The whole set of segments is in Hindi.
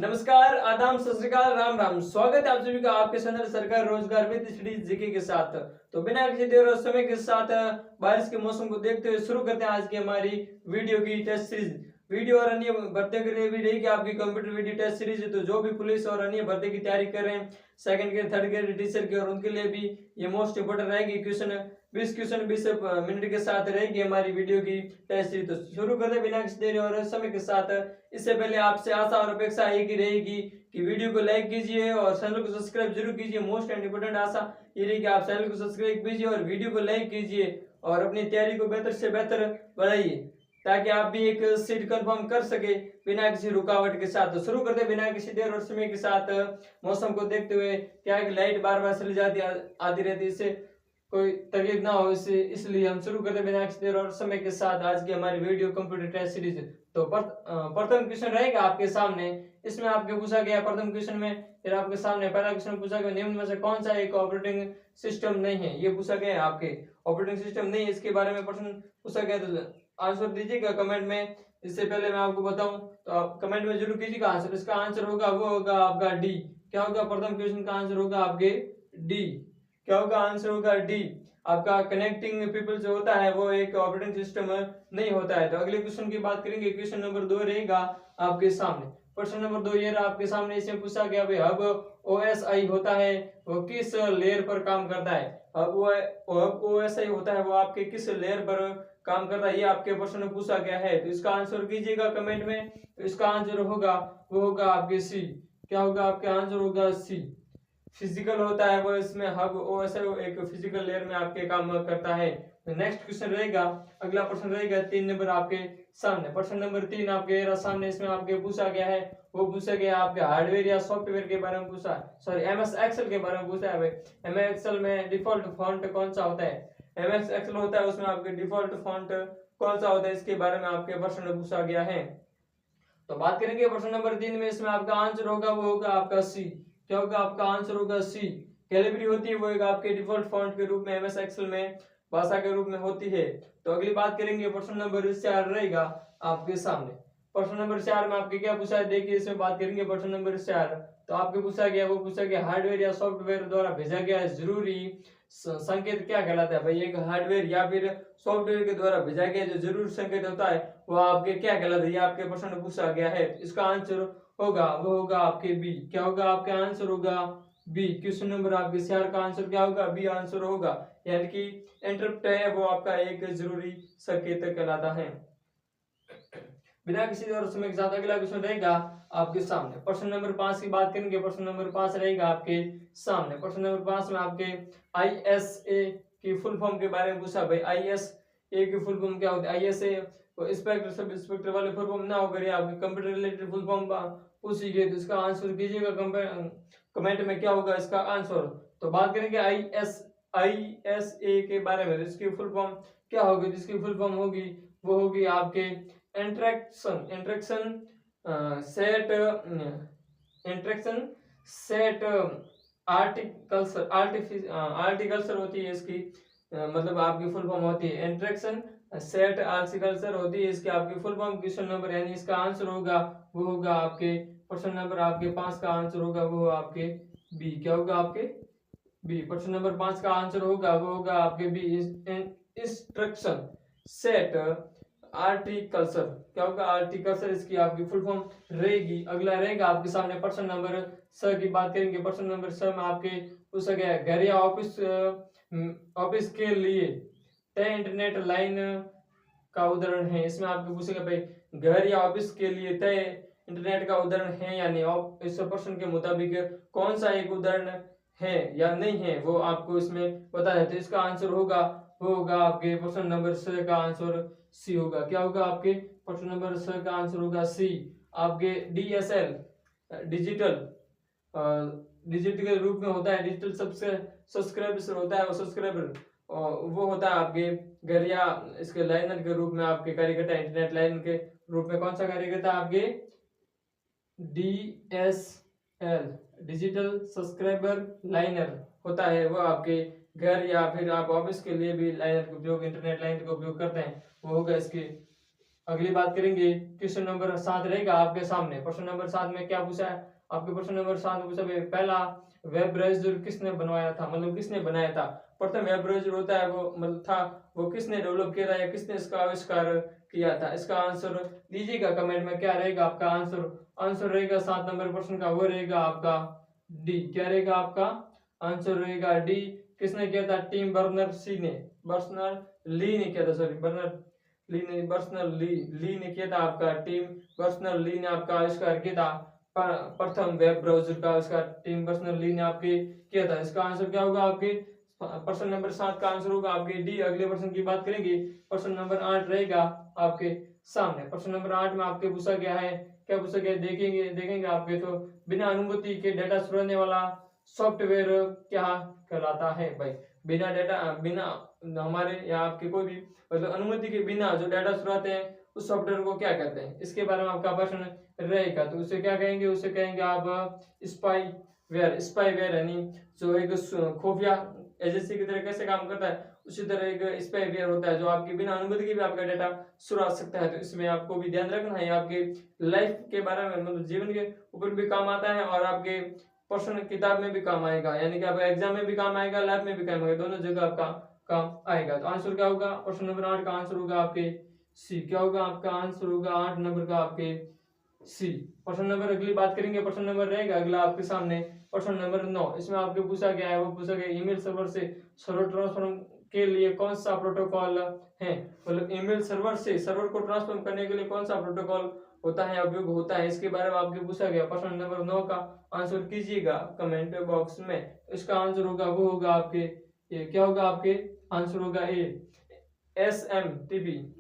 नमस्कार, आदाब, सत श्री अकाल, राम राम। स्वागत है आप सभी का आपके चैनल सरकार रोजगार विद स्टडीज जीके के साथ। तो बिना किसी देर और समय के साथ बारिश के मौसम को देखते हुए शुरू करते हैं आज की हमारी वीडियो की टेस्ट सीरीज। वीडियो और अन्य भर्तियों के लिए भी रहेगी आपकी कंप्यूटर वीडियो टेस्ट सीरीज। तो जो भी पुलिस और अन्य भर्ती की तैयारी कर रहे हैं second grade third grade teacher की, और उनके लिए भी ये मोस्ट इंपोर्टेंट रहेगी। क्वेश्चन 20 मिनट के साथ रहेगी हमारी वीडियो की टेस्ट सीरीज। तो शुरू करते बिना किसी देरी और समय के साथ। इससे पहले आपसे आशा और अपेक्षा एक ही रहेगी कि वीडियो को लाइक कीजिए और चैनल को सब्सक्राइब जरूर कीजिए। मोस्ट एंड इंपोर्टेंट आशा ये रही कि आप चैनल को सब्सक्राइब कीजिए और वीडियो को लाइक कीजिए और अपनी तैयारी को बेहतर से बेहतर बढ़ाइए ताकि आप भी एक सीट कंफर्म कर सके बिना किसी रुकावट के साथ। तो शुरू करते बिना किसी देर और समय के साथ। मौसम को देखते हुए क्या है कि लाइट बार बार चली जाती आती रहती है, इससे कोई तकलीफ ना हो, इसलिए हम शुरू करते बिना किसी देर और समय के साथ आज की हमारी वीडियो कंप्यूटर टेस्ट सीरीज। तो प्रथम क्वेश्चन रहेगा आपके सामने। इसमें आपके पूछा गया प्रथम क्वेश्चन में फिर आपके सामने पहला क्वेश्चन पूछा गया निम्न में से कौन सा एक ऑपरेटिंग सिस्टम नहीं है। ये पूछा गया है आपके ऑपरेटिंग सिस्टम नहीं है, इसके बारे में प्रश्न पूछा गया। तो आंसर दीजिएगा कमेंट में। इससे पहले मैं आपको बताऊं तो आप कमेंट में जरूर कीजिएगा आंसर। इसका आंसर होगा वो होगा आपका डी। क्या होगा प्रथम क्वेश्चन का आंसर होगा आपके डी। क्या होगा आंसर होगा डी। आपका कनेक्टिंग पीपल जो होता है वो एक ऑपरेटिंग सिस्टम नहीं होता है। तो अगले क्वेश्चन की बात करेंगे। क्वेश्चन नंबर 2 रहेगा आपके सामने। प्रश्न नंबर 2 ये रहा आपके सामने। इसमें पूछा गया भाई हब ओएसआई होता है वो किस लेयर पर काम करता है। हब ओएसआई होता है वो आपके किस लेयर पर काम करता है, ये आपके प्रश्न में पूछा गया है। तो इसका आंसर कीजिएगा कमेंट में। तो इसका आंसर होगा वो होगा आपके सी। क्या होगा आपके आंसर होगा सी। फिजिकल होता है वो, इसमें हब ओएसआई एक फिजिकल लेयर में आपके काम करता है। नेक्स्ट क्वेश्चन रहेगा, अगला प्रश्न रहेगा 3 नंबर आपके सामने। प्रश्न नंबर 3 आपके सामने इसमें आपके पूछा गया है वो पूछा गया आपके हार्डवेयर या सॉफ्टवेयर के बारे में पूछा है। सॉरी, एमएस एक्सेल के बारे में पूछा है भाई। एमएस एक्सेल में डिफॉल्ट फॉन्ट कौन सा होता है। एमएस एक्सेल होता है उसमें आपके डिफॉल्ट फॉन्ट कौन सा होता है, इसके बारे में आपके प्रश्न पूछा गया है। तो बात करेंगे प्रश्न नंबर 3 में। इसमें आपका आंसर होगा वो होगा आपका सी। क्या होगा आपका आंसर होगा सी। कैलिब्री होती है वो एक आपके डिफॉल्ट फॉन्ट के रूप में एमएस एक्सेल में भाषा के रूप में होती है। तो अगली बात करेंगे प्रश्न नंबर 4 रहेगा आपके सामने। प्रश्न नंबर 4 में आपके क्या पूछा है देखिए, इसमें बात करेंगे प्रश्न नंबर 4। तो आपके पूछा गया वो पूछा गया हार्डवेयर या सॉफ्टवेयर द्वारा भेजा गया जरूरी संकेत क्या कहलाता है भाई। एक हार्डवेयर या फिर सॉफ्टवेयर के द्वारा भेजा गया जो जरूरी संकेत होता है वो आपके क्या कहलाता है, ये आपके प्रश्न में पूछा गया है। इसका आंसर होगा वो होगा आपके बी। क्या होगा आपका आंसर होगा बी। क्वेश्चन नंबर आपके 4 का आंसर क्या होगा, बी आंसर होगा। यानी कि इंटरप्ट है वो आपका एक जरूरी संकेत कहलाता है। बिना किसी और समय के साथ अगला क्वेश्चन रहेगा आपके सामने। प्रश्न नंबर 5 की बात करेंगे। प्रश्न नंबर 5 रहेगा आपके सामने। प्रश्न नंबर 5 में आपके आईएसए की फुल फॉर्म के बारे में पूछा भाई। आईएसए की फुल फॉर्म क्या होती है। आईएसए इंस्पेक्टर सब इंस्पेक्टर वाले फुल फॉर्म ना होकर आपके कंप्यूटर रिलेटेड फुल फॉर्म पूछी गई। तो इसका आंसर कीजिएगा कमेंट में क्या होगा इसका आंसर। तो बात करेंगे आईएसए के बारे में। इसकी फुल फॉर्म क्या होगी, जिसकी फुल फॉर्म होगी वो होगी आपके इंट्रैक्शन सेट आर्टिकल्चर होती है इसकी। मतलब आपकी फुल फॉर्म होती है इंट्रैक्शन सेट आर्टिकल्चर होती है इसकी आपकी फुल फॉर्म। क्वेश्चन नंबर यानी इसका आंसर होगा वो होगा आपके प्रश्न नंबर आपके 5 का आंसर होगा वो आपके बी। क्या होगा आपके बी। प्रश्न नंबर 5 का आंसर होगा वो होगा आपके बी। Instruction set आर्टिकल्चर। क्या होगा आर्टिकल्चर, इसकी आपकी फुल फॉर्म रहेगी। अगला रहेगा आपके सामने प्रश्न नंबर 6 की बात करेंगे। प्रश्न नंबर 6 में आपके पूछा गया है घर या ऑफिस के लिए तय इंटरनेट लाइन का उदाहरण है। इसमें आपको पूछेगा भाई घर या ऑफिस के लिए तय इंटरनेट का उदाहरण है या नहीं। इस प्रश्न के मुताबिक कौन सा एक उदाहरण है या नहीं है वो आपको इसमें बता देते। इसका आंसर होगा वो होगा आपके प्रश्न नंबर 6 का आंसर सी होगा। क्या होगा आपके प्रश्न नंबर 6 का आंसर होगा सी। आपके डीएसएल डिजिटल के रूप में होता है। डिजिटल सब्सक्राइबर होता है वो सब्सक्राइबर वो होता है आपके घर या इसके लाइनर के रूप में आपके कार्य करता है। इंटरनेट लाइन के रूप में कौन सा कार्य करता है आपके डीएसएल डिजिटल सब्सक्राइबर लाइनर होता है वो आपके घर या फिर आप ऑफिस के लिए भी लाइनर का उपयोग इंटरनेट लाइन का उपयोग करते हैं वो होगा इसके अगली बात करेंगे क्वेश्चन नंबर 7 रहेगा आपके सामने। प्रश्न नंबर 7 में क्या पूछा है आपके, प्रश्न नंबर 7 में पूछा है पहला वेब ब्राउज़र किसने बनवाया था, मतलब किसने बनाया था। प्रथम वेब ब्राउज़र होता है वो मतलब था वो किसने डेवलप किया था या किसने इसका आविष्कार किया था। इसका आंसर दीजिएगा कमेंट में, क्या रहेगा आपका आंसर। आंसर रहेगा 7 नंबर प्रश्न का, वो रहेगा आपका डी। क्या रहेगा आपका आंसर रहेगा डी। किसने किया था, टिम बर्नर सी ने, बर्नर ली ने किया था, सॉरी बर्नर ली ने, बर्नर ली ने किया था आपका, टिम बर्नर ली ने आपका आविष्कार किया था। प्रथम वेब ब्राउज़र का आविष्कार टिम बर्नर ली ने आपके किया था। इसका आंसर क्या होगा आपके प्रश्न नंबर 7 का आंसर होगा आपके डी। अगले प्रश्न की बात करेंगे, प्रश्न नंबर 8 रहेगा आपके सामने। प्रश्न नंबर 8 में आपके पूछा गया है, क्या पूछा गया देखेंगे आपके, तो बिना अनुमति के डेटा सुराने वाला सॉफ्टवेयर क्या कहलाता है भाई। बिना हमारे या आपके कोई भी मतलब अनुमति के बिना जो डाटा चुराते हैं उस सॉफ्टवेयर को क्या कहते हैं, इसके बारे में आपका प्रश्न रहेगा। तो उसे क्या कहेंगे, उसे कहेंगे आप स्पाईवेयर यानी जो एक खुफिया एजेंसी की तरह कैसे काम करता है उसी तरह एक स्पाईवेयर होता है जो आपके बिना अनुमति के भी आपका डाटा चुरा सकता है। तो इसमें आपको भी ध्यान रखना है, आपके लाइफ के बारे में मतलब जीवन के ऊपर भी काम आता है और आपके प्रश्न किताब में भी काम आएगा, यानी कि आपका एग्जाम में भी काम आएगा, लैब में भी काम आएगा, दोनों जगह आपका काम आएगा। तो आंसर क्या होगा, प्रश्न नंबर 8 का आंसर होगा आपके सी। क्या होगा आपका आंसर होगा 8 नंबर का आपके सी। प्रश्न नंबर अगली बात करेंगे, प्रश्न नंबर रहेगा अगला आपके सामने प्रश्न नंबर 9। इसमें आपके पूछा गया है, वो पूछा गया ईमेल सर्वर से सर्वर ट्रांसफर के लिए कौन सा प्रोटोकॉल है, मतलब ईमेल सर्वर से सर्वर को ट्रांसफर करने के लिए कौन सा प्रोटोकॉल होता है, उपयोग होता है, इसके बारे में आपके पूछा गया। प्रश्न नंबर 9 का आंसर कीजिएगा कमेंट बॉक्स में। इसका आंसर होगा वो होगा आपके ये, क्या होगा आपके आंसर होगा A, S M T P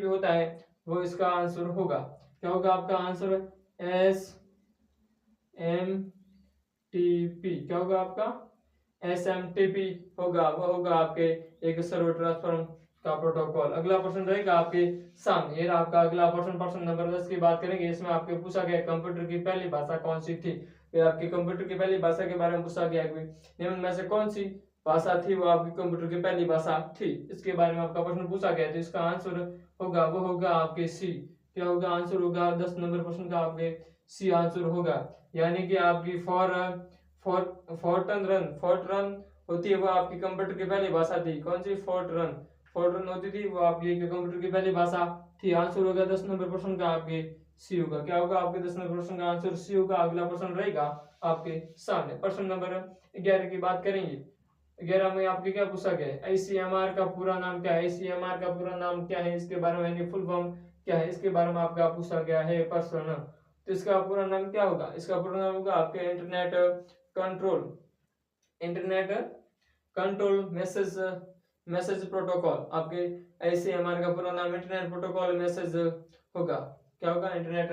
होता है वो इसका आंसर होगा। क्या होगा आपका answer, S M T P. क्या होगा आपका एस एम टी पी होगा, वो होगा आपके एक सर्वर ट्रांसफर का प्रोटोकॉल। अगला प्रश्न रहेगा आपके सामने, ये आपका अगला प्रश्न। प्रश्न नंबर 10 की बात करेंगे। इसमें आपके पूछा गया कंप्यूटर की पहली भाषा कौन सी थी। फिर आपके कंप्यूटर की पहली भाषा के बारे में पूछा गया है, निम्न में से कौन सी भाषा थी वो आपकी कंप्यूटर की पहली भाषा थी, इसके बारे में आपका प्रश्न पूछा गया। तो इसका आंसर होगा वो होगा आपके सी। क्या होगा आंसर होगा 10 नंबर प्रश्न का आपके सी आंसर होगा। यानी कि आपकी फोर्ट रन होती है वो आपकी कंप्यूटर की पहली भाषा थी। कौन सी, फोर्ट रन होती थी वो आपकी कंप्यूटर की पहली भाषा थी। आंसर होगा 10 नंबर प्रश्न का आपके सी होगा। क्या होगा आपके 10 नंबर प्रश्न का आंसर सी होगा। अगला प्रश्न रहेगा आपके सामने, प्रश्न नंबर 11 की बात करेंगे। 11 में आपके क्या पूछा गया है, आईसीएमआर का पूरा नाम क्या है, आईसीएमआर का पूरा नाम क्या है, इसके बारे में फुल फॉर्म क्या है, इसके बारे में आपका पूछा गया है प्रश्न। तो इसका पूरा नाम क्या होगा, इसका पूरा नाम होगा आपके इंटरनेट कंट्रोल मैसेज प्रोटोकॉल। आपके आईसीएमआर का पूरा नाम इंटरनेट प्रोटोकॉल मैसेज होगा। क्या होगा, इंटरनेट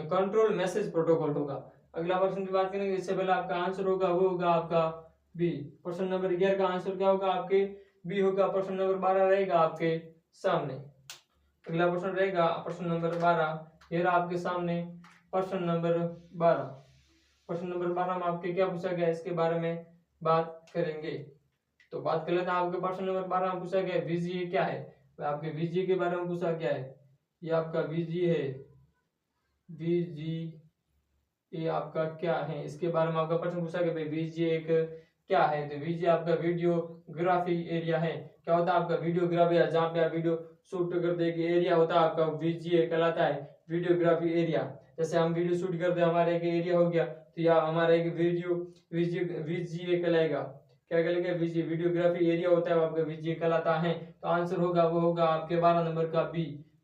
कंट्रोल मैसेज प्रोटोकॉल होगा। अगला प्रश्न की बात करेंगे, इससे पहले आपका आंसर होगा वो होगा आपका बी। प्रश्न नंबर 11 का आंसर क्या होगा आपके बी होगा। प्रश्न नंबर 12 रहेगा आपके सामने। अगला प्रश्न रहेगा प्रश्न नंबर 12। ये रहा आपके सामने प्रश्न नंबर 12। प्रश्न नंबर 12 में आपके क्या पूछा गया इसके बारे में बात करेंगे। तो बात कर लेते हैं, आपके प्रश्न नंबर 12 में पूछा गया वीजीए क्या है। आपके वीजीए के बारे में पूछा गया है, ये आपका वीजीए है, वीजीए आपका क्या है, इसके बारे में आपका प्रश्न पूछा गया भाई वीजीए एक क्या है। तो वीजीए आपका वीडियोग्राफी एरिया है। क्या होता है आपका वीडियोग्राफी, जहाँ पे आप वीडियो शूट करते एक एरिया होता है आपका वीजीए कहलाता है, वीडियोग्राफी एरिया। जैसे हम वीडियो शूट करते हैं हमारा एक एरिया हो गया, तो या हमारा एक वीजीए कहलाएगा। क्या कहलाएगा, वीजीए वीडियोग्राफी एरिया होता है आपका वीजीए कहलाता है। तो आंसर होगा वो होगा आपके 12 नंबर का बी।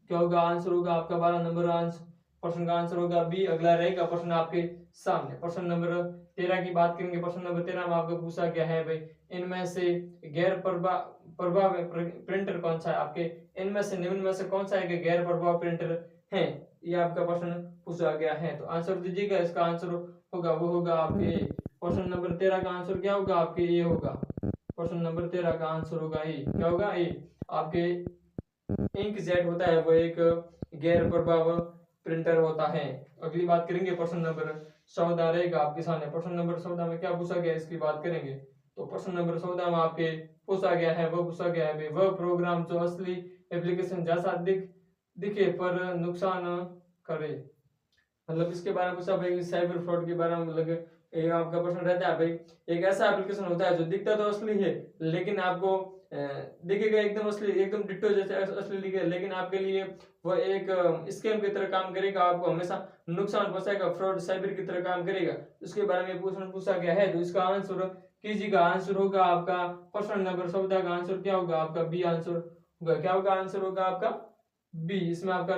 क्या होगा आंसर होगा आपका 12 नंबर आंसर प्रश्न का आंसर होगा बी। अगला रहेगा प्रश्न आपके सामने, प्रश्न नंबर 13 की बात करेंगे। प्रश्न नंबर 13 में आपको पूछा गया है भाई इनमें से गैर प्रभाव प्रिंटर कौन सा है। आपके इनमें से निम्न में से कौन सा है कि गैर प्रभाव प्रिंटर है, ये आपका प्रश्न पूछा गया है। तो आंसर दीजिएगा, इसका आंसर होगा वो होगा आपके प्रश्न नंबर 13 का आंसर क्या होगा आपके ये होगा। प्रश्न नंबर 13 का आंसर होगा ए। क्या होगा ए। आपके इंकजेट होता है वो एक गैर प्रभाव प्रिंटर होता है। अगली बात करेंगे प्रश्न नंबर 14 रहेगा आपके सामने। प्रश्न नंबर 14 में क्या पूछा गया इसकी बात करेंगे। तो प्रश्न नंबर 14 में आपके पूछा गया है वो पूछा गया है वह प्रोग्राम जो असली एप्लीकेशन जैसा दिखे पर नुकसान करे। मतलब इसके बारे में पूछा भाई, साइबर फ्रॉड के बारे में मतलब ये आपका प्रश्न रहता है भाई, एक ऐसा एप्लीकेशन होता है जो दिखता तो असली है लेकिन आपको दिखेगा एकदम असली, एकदम डिट्टो जैसे असली दिखे, लेकिन आपके लिए वो एक स्कैम की तरह काम करेगा, आपको हमेशा नुकसान पहुंचाएगा, फ्रॉड साइबर की तरह काम करेगा। उसके बारे में पूछा गया है, तो इसका आंसर कीजिएगा। आंसर होगा आपका प्रश्न नंबर 14 का आंसर क्या होगा आपका बी आंसर होगा। क्या होगा आंसर होगा आपका बी। इसमें आपका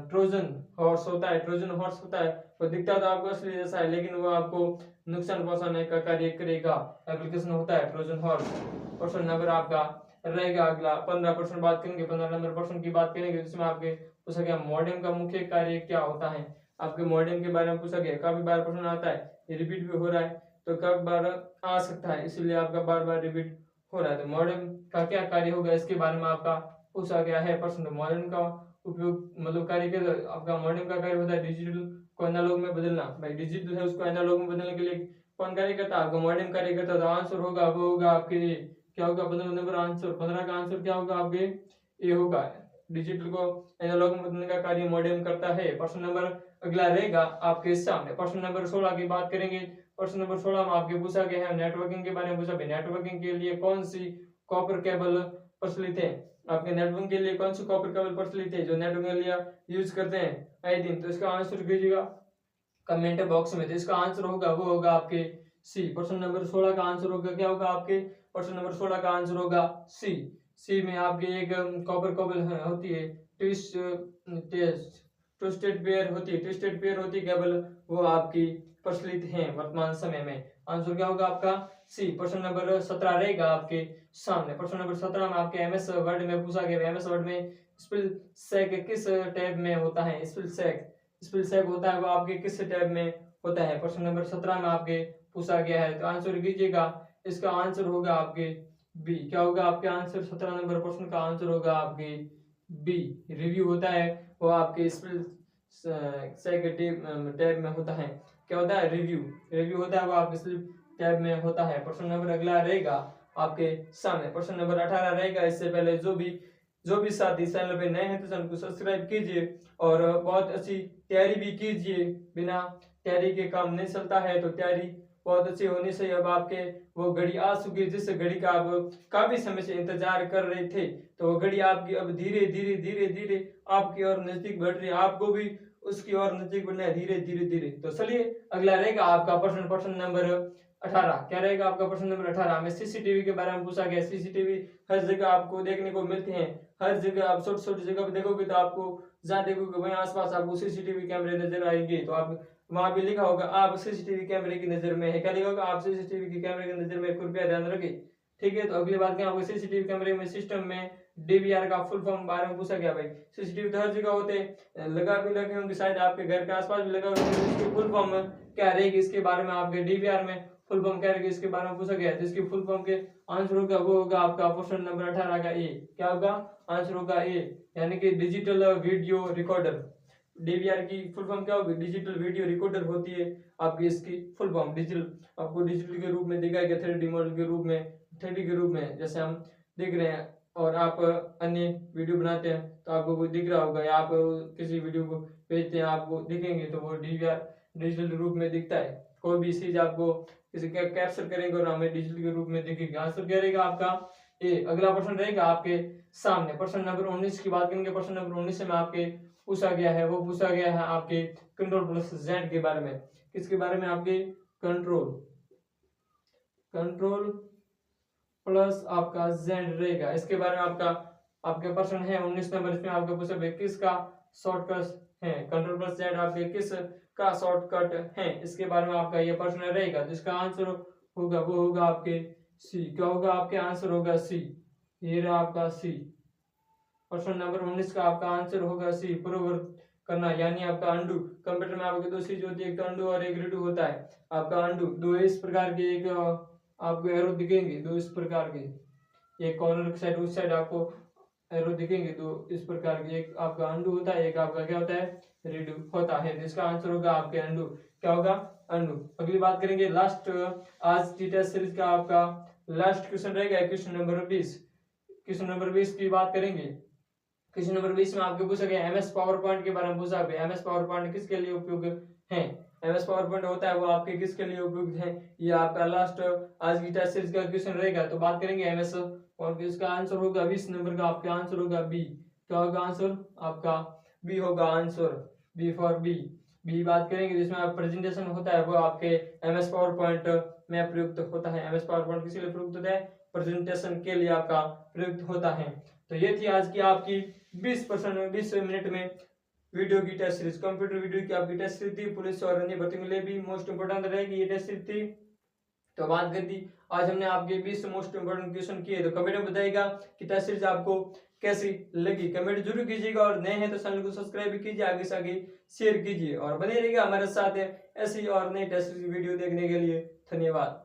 ट्रोजन हॉर्स होता है, ट्रोजन हॉर्स होता है, वो दिखता तो आपको असली जैसा है लेकिन वो आपको नुकसान पहुंचाने का कार्य करेगा, एप्लीकेशन होता है ट्रोजन हॉर्स। क्वेश्चन नंबर आपका रहेगा अगला 15% बात करेंगे, 15 नंबर प्रश्न की बात करेंगे जिसमें आपके पूछा गया मॉडेम का मुख्य कार्य क्या होता है। आपके मॉडेम के बारे में पूछा गया, काफी बार प्रश्न आता है, ये रिपीट भी हो रहा है तो कब बार आ सकता है, इसीलिए आपका बार बार रिपीट हो रहा है। तो मॉडेम का क्या कार्य होगा इसके बारे में आपका पूछा गया है प्रश्न। मॉडेम का उपयोग मतलब कार्य क्या, आपका मॉडेम का कार्य होता है डिजिटल को एनालॉग में बदलना। भाई डिजिटल है उसको एनालॉग में बदलने के लिए कौन कार्य करता है, आपका मॉडेम कार्य करता है। तो आंसर होगा वो होगा आपके क्या होगा 15 नंबर आंसर, 15 का आंसर क्या होगा आपके ए होगा। डिजिटल को एनालॉग में बदलने का कार्य मॉडेम करता है। प्रश्न नंबर अगला रहेगा आपके सामने, प्रश्न नंबर 16 की बात करेंगे। प्रश्न नंबर 16 में आपके पूछा गया है नेटवर्किंग के बारे में पूछा। नेटवर्किंग के लिए कौन सी कॉपर केबल प्रचलित है, आपके नेटवर्किंग के लिए कौन सी कॉपर केबल प्रचलित है जो नेटवर्किंग के लिए यूज करते हैं आए दिन। तो इसका आंसर कीजिएगा कमेंट बॉक्स में। तो इसका आंसर होगा वो होगा आपके सी। प्रश्न नंबर 16 का आंसर होगा क्या होगा आपके, प्रश्न नंबर 16 का आंसर होगा सी। सी में आपके एक कॉपर केबल होती है, ट्विस्टेड पेयर होती है, ट्विस्टेड पेयर होती है केबल, वो आपकी प्रचलित है वर्तमान समय में। आंसर क्या होगा आपका सी। प्रश्न नंबर 17 रहेगा आपके सामने। प्रश्न नंबर 17 में आपके एमएस वर्ड में पूछा गया, एमएस वर्ड में स्पेल चेक किस टैब में होता है। स्पेल चेक होता है वो आपके किस टैब में होता है, प्रश्न नंबर 17 में आपके पूछा गया है। तो आंसर कीजिएगा, इसका आंसर होगा आपके बी। क्या होगा आपके आंसर 17 नंबर प्रश्न का आंसर होगा आपके बी। रिव्यू होता है वो आपके स्पेल टैब में होता है। क्या होता है रिव्यू, रिव्यू होता है वो आपके स्पेल टैब में होता है। प्रश्न नंबर अगला रहेगा आपके सामने, प्रश्न नंबर 18 रहेगा। इससे पहले जो भी साथी चैनल पे नए हैं तो चैनल को सब्सक्राइब कीजिए और बहुत अच्छी तैयारी भी कीजिए। बिना तैयारी के काम नहीं चलता है, तो तैयारी बहुत अच्छी होनी चाहिए। अब आपके वो घड़ी आ चुकी है जिस घड़ी का आप काफी समय से इंतजार कर रहे थे, तो वो घड़ी आपकी अब धीरे धीरे धीरे धीरे आपकी ओर नजदीक बढ़ रही है, आपको भी उसकी ओर नजदीक बढ़ना है धीरे धीरे धीरे। तो चलिए अगला रहेगा आपका प्रश्न, प्रश्न नंबर 18। क्या रहेगा आपका प्रश्न नंबर 18 में सीसीटीवी के बारे में पूछा गया। सीसीटीवी हर जगह आपको देखने को मिलते हैं, हर जगह आप छोटी छोटी जगह पे देखोगे तो आपको जहाँ देखोगे वहीं आसपास आपको सीसीटीवी कैमरे नजर आएंगे। तो आप वहां भी लिखा होगा आप सीसीटीवी कैमरे की नजर में है, क्या लिखा होगा आप सीसीटीवी की कैमरे की नजर में, कृपया ध्यान रखें। ठीक है, तो अगली बात क्या आपको सीसीटीवी कैमरे में सिस्टम में डीवीआर का फुल फॉर्म बारे में पूछा गया। भाई सीसीटीवी तो हर जगह होते हैं, लगा भी लगे होंगे शायद आपके घर के आसपास भी लगा होंगे, इसकी फुल फॉर्म क्या रहेगी इसके बारे में आपके डीवीआर में फुल फॉर्म क्या रहेगी इसके बारे में पूछा गया। जिसकी फुल फॉर्म के आंसर होगा वो होगा आपका क्वेश्चन नंबर 18 का ए। क्या होगा आंसर होगा ए, यानी कि डिजिटल वीडियो रिकॉर्डर। डीवीआर की फुल फॉर्म क्या होगी, डिजिटल वीडियो रिकॉर्डर होती है आपकी इसकी फुल फॉर्म। डिजिटल आपको डिजिटल के रूप में दिखाया गया, 3D मॉडल के रूप में, 3D के रूप में जैसे हम देख रहे हैं, और आप अन्य वीडियो बनाते हैं तो आपको वो दिख रहा होगा, या आप किसी वीडियो को भेजते हैं आपको दिखेंगे तो वो डीवीआर डिजिटल रूप में दिखता है। कोई भी चीज आपको किसी का कैप्चर करेंगे और हमें डिजिटल के रूप में दिखेगी। आंसर क्या रहेगा आपका ए। अगला प्रश्न रहेगा आपके सामने, प्रश्न नंबर 19 की बात करेंगे। प्रश्न नंबर 19 में आपके पूछा गया है, वो पूछा गया है आपके कंट्रोल प्लस जेड के बारे में। किसके बारे में आपके कंट्रोल प्लस आपका जेड रहेगा, इसके बारे में आपका आपके प्रश्न है 19 नंबर। इसमें आपका पूछा गया किसका शॉर्टकट है, कंट्रोल प्लस जेड आपके किस का शॉर्टकट है, इसके बारे में आपका ये प्रश्न रहेगा। जिसका आंसर होगा वो होगा आपके सी। क्या होगा आपके आंसर होगा सी, ये रहा आपका सी। प्रश्न नंबर 19 का आपका आंसर होगा सी, पूर्ववर्त करना यानी आपका अंडू। कंप्यूटर में आपके दो चीज होती है, एक तो अंडू और एक रिडू होता है। आपका अंडू दो इस प्रकार के, एक आपको एरो दिखेंगे दो इस प्रकार के, एक कॉर्नर साइड उस साइड आपको एरो दिखेंगे दो इस प्रकार के, एक आपका अंडू होता है, एक आपका क्या होता है रिडू होता है। इसका आंसर होगा आपके अंडू। क्या होगा अंडू। अगली बात करेंगे लास्ट, आज की टेस्ट सीरीज का आपका लास्ट क्वेश्चन रहेगा क्वेश्चन नंबर 20। क्वेश्चन नंबर 20 की बात करेंगे। क्वेश्चन नंबर 20 में आपके पूछा गया एमएस पावर पॉइंट के बारे में पूछा गया। एमएस पावर पॉइंट किसके लिए उपयोग है? एमएस पावर पॉइंट होता है वो आपके किसके लिए उपयुक्त है? ये आपका लास्ट आज की टेस्ट सीरीज का क्वेश्चन रहेगा। तो बात करेंगे एमएस और इसका आंसर होगा 20 नंबर का आपका आंसर होगा बी। क्या होगा आंसर आपका? बी होगा आंसर, बी फॉर बी बात करेंगे जिसमें आप प्रेजेंटेशन होता है वो आपके एमएस पावर पॉइंट में प्रयुक्त होता है। एमएस पावर पॉइंट किसके लिए प्रयुक्त होता है? प्रेजेंटेशन के लिए आपका प्रयुक्त होता है। तो ये थी आज की आपकी 20 मिनट में वीडियो की टेस्ट सीरीज, कंप्यूटर वीडियो की आपकी टेस्ट सीरीज थी। पुलिस और अन्य भर्तियों के लिए भी मोस्ट इंपोर्टेंट रहेगी ये टेस्ट सीरीज थी। तो बात कर दी आज हमने आपके 20 मोस्ट इंपोर्टेंट क्वेश्चन किए। तो कमेंट में बताइएगा कि टेस्ट सीरीज आपको कैसी लगी, कमेंट जरूर कीजिएगा और नए हैं तो चैनल को सब्सक्राइब भी कीजिए, आगे से आगे शेयर कीजिए और बने रहिएगा हमारे साथ ऐसी और नई टेस्ट सीरीज वीडियो देखने के लिए। धन्यवाद।